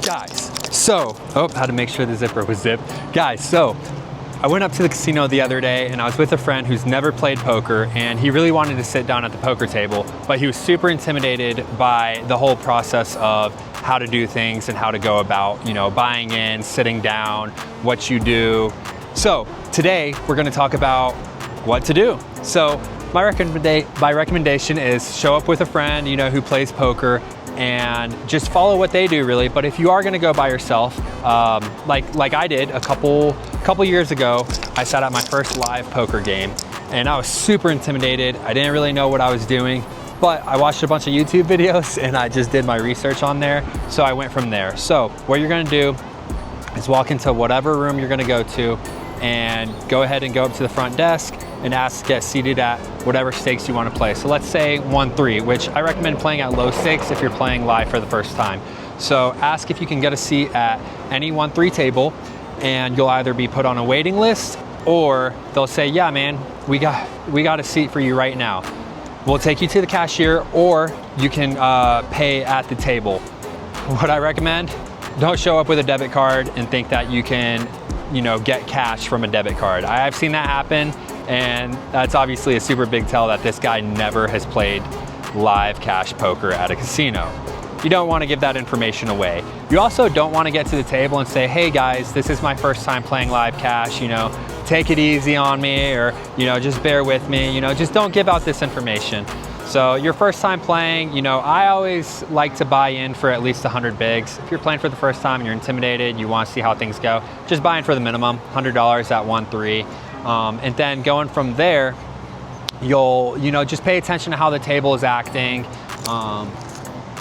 Guys, so, had to make sure the zipper was zipped. Guys, so I went up to the casino the other day and I was with a friend who's never played poker, and he really wanted to sit down at the poker table, but he was super intimidated by the whole process of how to do things and how to go about, you know, buying in, sitting down, what you do. So today we're gonna talk about what to do. So my recommendation is show up with a friend, you know, who plays poker, and just follow what they do, really. But if you are gonna go by yourself, like I did a couple years ago, I sat at my first live poker game and I was super intimidated. I didn't really know what I was doing, but I watched a bunch of YouTube videos and I just did my research on there. So I went from there. So what you're gonna do is walk into whatever room you're gonna go to and go ahead and go up to the front desk and ask to get seated at whatever stakes you want to play. So let's say 1-3, which I recommend playing at low stakes if you're playing live for the first time. So ask if you can get a seat at any 1-3 table, and you'll either be put on a waiting list or they'll say, yeah, man, we got a seat for you right now. We'll take you to the cashier, or you can pay at the table. What I recommend, don't show up with a debit card and think that you can, you know, get cash from a debit card. I've seen that happen, and that's obviously a super big tell that this guy never has played live cash poker at a casino. You don't want to give that information away. You also don't want to get to the table and say, hey guys, this is my first time playing live cash, you know, take it easy on me, or, you know, just bear with me, you know, just don't give out this information. So your first time playing, you know, I always like to buy in for at least 100 bigs. If you're playing for the first time and you're intimidated, you want to see how things go, just buy in for the minimum, $100 at 1-3. And then going from there, you'll, you know, just pay attention to how the table is acting.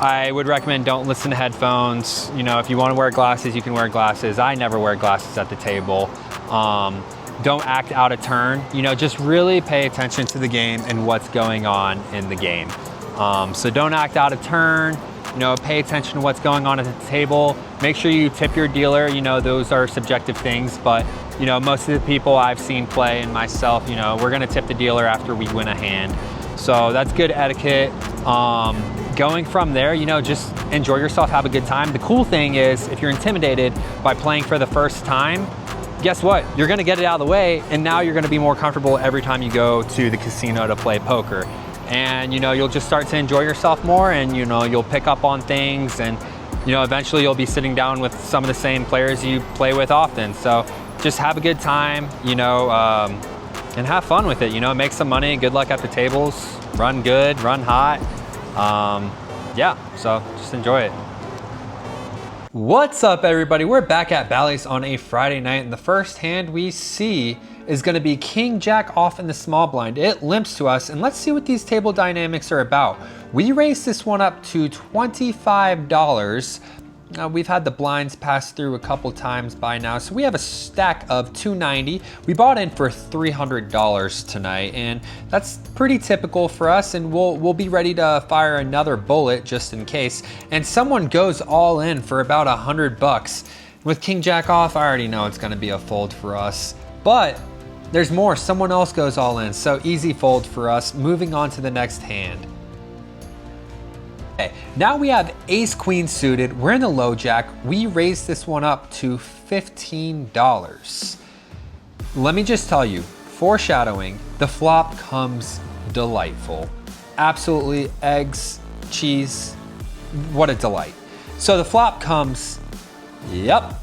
I would recommend don't listen to headphones. You know, if you want to wear glasses, you can wear glasses. I never wear glasses at the table. Don't act out of turn. You know, just really pay attention to the game and what's going on in the game. So don't act out of turn. You know, pay attention to what's going on at the table. Make sure you tip your dealer. You know, those are subjective things, but you know, most of the people I've seen play, and myself, you know, we're gonna tip the dealer after we win a hand. So that's good etiquette. Going from there, you know, just enjoy yourself, have a good time. The cool thing is, if you're intimidated by playing for the first time, guess what? You're gonna get it out of the way, and now you're gonna be more comfortable every time you go to the casino to play poker. And you know, you'll just start to enjoy yourself more, and you know, you'll pick up on things, and you know, eventually you'll be sitting down with some of the same players you play with often. So just have a good time, you know, and have fun with it. You know, make some money, good luck at the tables, run good, run hot. Yeah, so just enjoy it. What's up, everybody? We're back at Bally's on a Friday night, and the first hand we see is going to be King Jack off in the small blind. It limps to us, and let's see what these table dynamics are about. We raised this one up to $25. We've had the blinds pass through a couple times by now, so we have a stack of $290. We bought in for $300 tonight, and that's pretty typical for us, and we'll be ready to fire another bullet just in case. And someone goes all in for about $100. With King Jack off, I already know it's gonna be a fold for us, but there's more. Someone else goes all in, so easy fold for us. Moving on to the next hand. Okay, now we have ace queen suited. We're in the low jack. We raised this one up to $15. Let me just tell you, foreshadowing, the flop comes delightful. Absolutely, eggs, cheese, what a delight. So the flop comes, yep,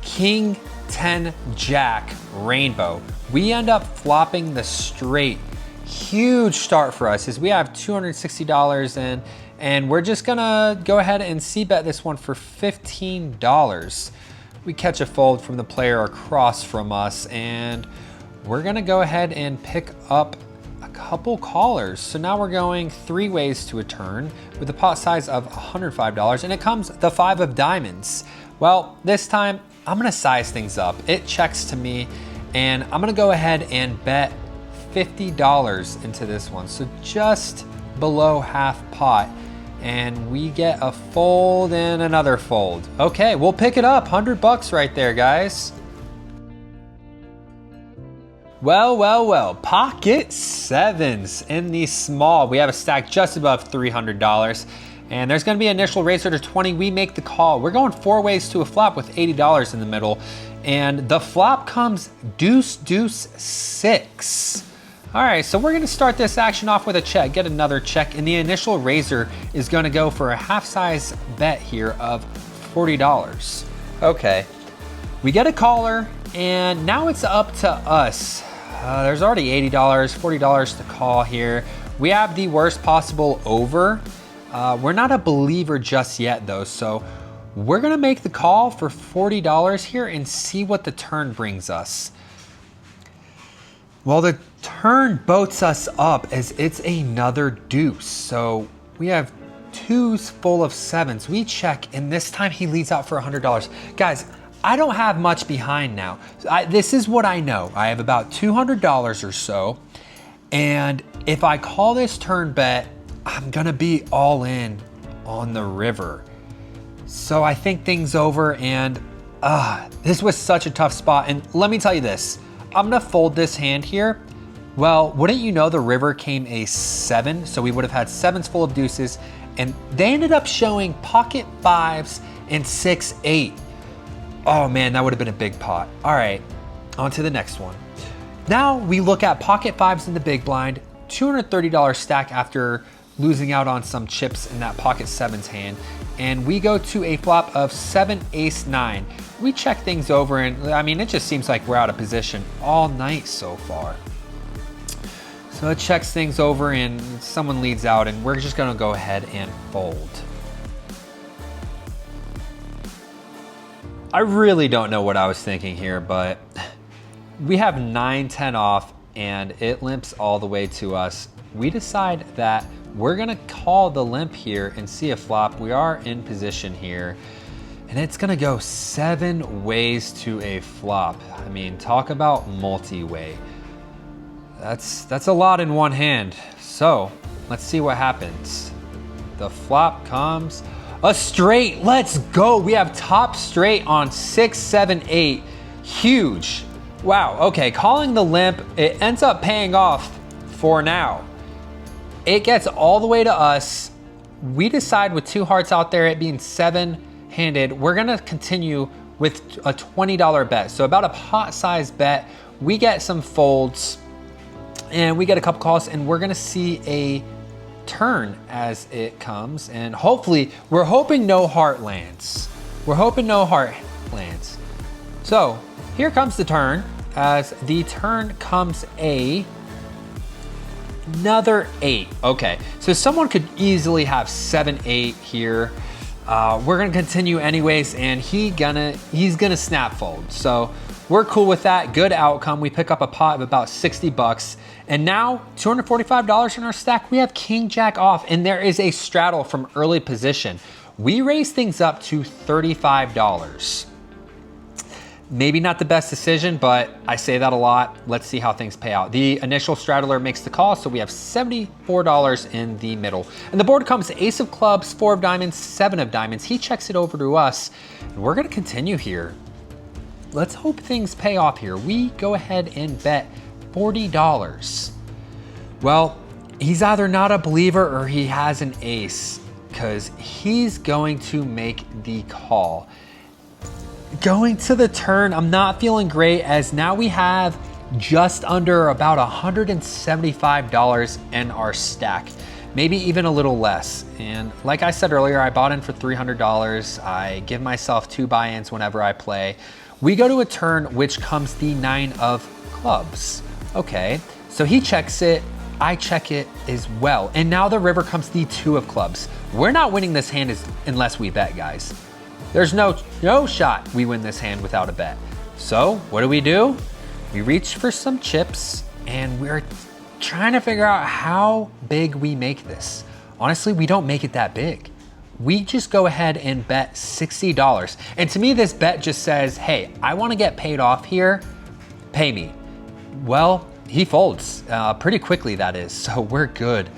King 10 Jack rainbow. We end up flopping the straight. Huge start for us as we have $260 in, and we're just gonna go ahead and c-bet this one for $15. We catch a fold from the player across from us, and we're gonna go ahead and pick up a couple callers. So now we're going 3 ways to a turn with a pot size of $105, and it comes the 5 of diamonds. Well, this time I'm gonna size things up. It checks to me, and I'm gonna go ahead and bet $50 into this one. So just below half pot, and we get a fold and another fold. Okay, we'll pick it up, $100 right there, guys. Well, pocket sevens in the small. We have a stack just above $300. And there's gonna be initial raiser to 20. We make the call. We're going 4 ways to a flop with $80 in the middle. And the flop comes deuce, deuce, 6. All right, so we're gonna start this action off with a check, get another check, and the initial raiser is gonna go for a half size bet here of $40. Okay, we get a caller, and now it's up to us. There's already $80, $40 to call here. We have the worst possible over. We're not a believer just yet though, so we're gonna make the call for $40 here and see what the turn brings us. Well, the turn boats us up as it's another deuce. So we have 2s full of 7s. We check, and this time he leads out for $100. Guys, I don't have much behind now. This is what I know. I have about $200 or so. And if I call this turn bet, I'm gonna be all in on the river. So I think things over, and this was such a tough spot. And let me tell you this, I'm gonna fold this hand here. Well, wouldn't you know, the river came a 7, so we would have had 7s full of deuces, and they ended up showing pocket 5s and 6-8. Oh man, that would have been a big pot. All right, on to the next one. Now we look at pocket 5s in the big blind, $230 stack after losing out on some chips in that pocket 7s hand, and we go to a flop of 7 ace 9. We check things over, and I mean, it just seems like we're out of position all night so far. So it checks things over, and someone leads out, and we're just gonna go ahead and fold. I really don't know what I was thinking here, but we have 9-10 off, and it limps all the way to us. We decide that we're gonna call the limp here and see a flop. We are in position here, and it's gonna go 7 ways to a flop. I mean, talk about multi-way. That's a lot in one hand. So let's see what happens. The flop comes a straight. Let's go. We have top straight on 6, 7, 8. Huge. Wow. Okay, calling the limp, it ends up paying off for now. It gets all the way to us. We decide with 2 hearts out there, it being 7-handed, we're gonna continue with a $20 bet. So about a pot size bet. We get some folds, and we get a couple calls, and we're gonna see a turn as it comes, and hopefully, we're hoping no heart lands. We're hoping no heart lands. So here comes the turn. As the turn comes another 8. Okay, so someone could easily have 7, 8 here. We're gonna continue anyways, and he's gonna snap fold. So we're cool with that. Good outcome. We pick up a pot of about 60 bucks, and now $245 in our stack. We have king jack off, and there is a straddle from early position. We raise things up to $35. Maybe not the best decision, but I say that a lot. Let's see how things pay out. The initial straddler makes the call, so we have $74 in the middle. And the board comes ace of clubs, 4 of diamonds, 7 of diamonds. He checks it over to us, and we're gonna continue here. Let's hope things pay off here. We go ahead and bet $40. Well, he's either not a believer or he has an ace, because he's going to make the call. Going to the turn, I'm not feeling great, as now we have just under about $175 in our stack, maybe even a little less. And like I said earlier, I bought in for $300. I give myself 2 buy-ins whenever I play. We go to a turn which comes the 9 of clubs. Okay, so he checks it, I check it as well. And now the river comes the 2 of clubs. We're not winning this hand unless we bet, guys. There's no shot we win this hand without a bet. So what do? We reach for some chips, and we're trying to figure out how big we make this. Honestly, we don't make it that big. We just go ahead and bet $60. And to me, this bet just says, hey, I want to get paid off here, pay me. Well, he folds pretty quickly, that is, so we're good.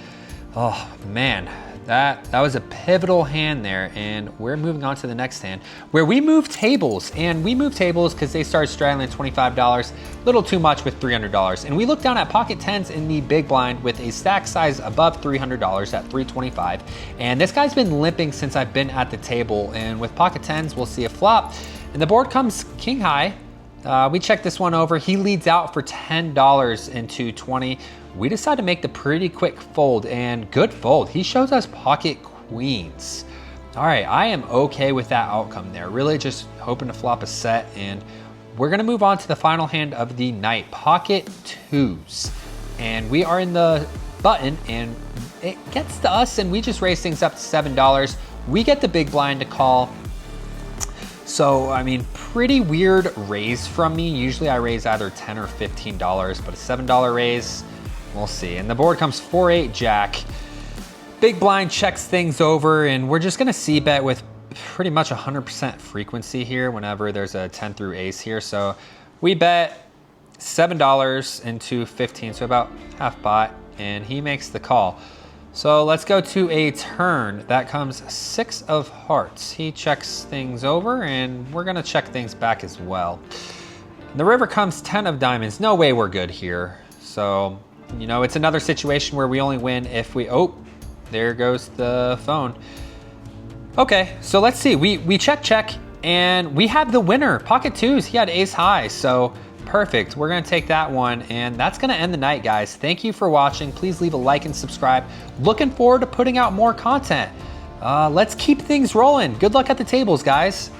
Oh man, That was a pivotal hand there, and we're moving on to the next hand where we move tables, and we move tables because they started straddling at $25, a little too much with $300. And we look down at pocket tens in the big blind with a stack size above $300 at $325. And this guy's been limping since I've been at the table, and with pocket tens, we'll see a flop. And the board comes king high. We check this one over. He leads out for $10 into 20. We decide to make the pretty quick fold, and good fold. He shows us pocket queens. All right, I am okay with that outcome there. Really just hoping to flop a set, and we're gonna move on to the final hand of the night, pocket twos. And we are in the button, and it gets to us, and we just raise things up to $7. We get the big blind to call. So, I mean, pretty weird raise from me. Usually I raise either $10 or $15, but a $7 raise, we'll see. And the board comes 4-8 jack. Big blind checks things over, and we're just gonna c-bet with pretty much 100% frequency here whenever there's a 10 through ace here. So we bet $7 into 15, so about half pot, and he makes the call. So let's go to a turn. That comes 6 of hearts. He checks things over, and we're gonna check things back as well. The river comes 10 of diamonds. No way we're good here. So, you know, it's another situation where we only win if we, oh, there goes the phone. Okay, so let's see. We check, and we have the winner. Pocket twos, he had ace high, so perfect. We're gonna take that one, and that's gonna end the night, guys. Thank you for watching. Please leave a like and subscribe. Looking forward to putting out more content. Let's keep things rolling. Good luck at the tables, guys.